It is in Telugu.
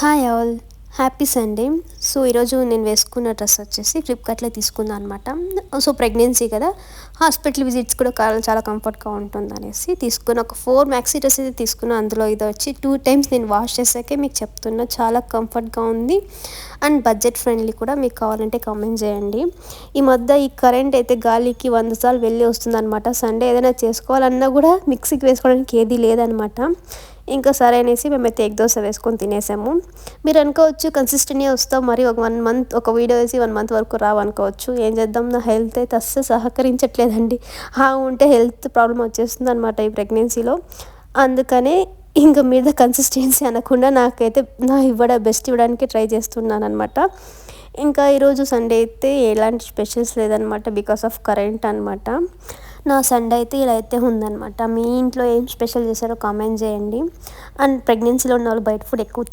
Hi all, happy Sunday. So ఈరోజు నేను వేసుకున్న డ్రెస్ వచ్చేసి ఫ్లిప్కార్ట్లో తీసుకున్నాను అనమాట. సో ప్రెగ్నెన్సీ కదా, హాస్పిటల్ విజిట్స్ కూడా చాలా కంఫర్ట్గా ఉంటుంది అనేసి తీసుకున్న ఒక 4 మ్యాక్సీ డ్రెస్ అయితే తీసుకున్నాను. అందులో ఇది వచ్చి 2 టైమ్స్ నేను వాష్ చేసాకే మీకు చెప్తున్నా, చాలా కంఫర్ట్గా ఉంది అండ్ బడ్జెట్ ఫ్రెండ్లీ కూడా. మీకు కావాలంటే కామెంట్ చేయండి. ఈ మధ్య ఈ కరెంట్ అయితే గాలికి 100 సార్లు వెళ్ళి వస్తుందన్నమాట. సండే ఏదైనా చేసుకోవాలన్నా కూడా మిక్సీకి వేసుకోవడానికి ఏది లేదనమాట. ఇంకా సరే అనేసి మేమైతే ఎగ్ దోశ వేసుకొని తినేసాము. మీరు అనుకోవచ్చు కన్సిస్టెంట్గా వస్తావు, మరి ఒక 1 మంత్ ఒక వీడియో వేసి 1 మంత్ వరకు రావనుకోవచ్చు. ఏం చేద్దాం, నా హెల్త్ అయితే అస్సలు సహకరించట్లేదండి. ఉంటే హెల్త్ ప్రాబ్లం వచ్చేస్తుంది అనమాట ఈ ప్రెగ్నెన్సీలో. అందుకనే ఇంకా మీద కన్సిస్టెన్సీ అనకుండా నాకైతే బెస్ట్ ఇవ్వడానికి ట్రై చేస్తున్నాను అనమాట. ఇంకా ఈరోజు సండే అయితే ఎలాంటి స్పెషల్స్ లేదనమాట, బికాస్ ఆఫ్ కరెంట్ అనమాట. నా సండే అయితే ఇలా అయితే ఉందనమాట. మీ ఇంట్లో ఏం స్పెషల్ చేశారో కామెంట్ చేయండి. అండ్ ప్రెగ్నెన్సీలో ఉన్న వాళ్ళు బయట ఫుడ్ ఎక్కువ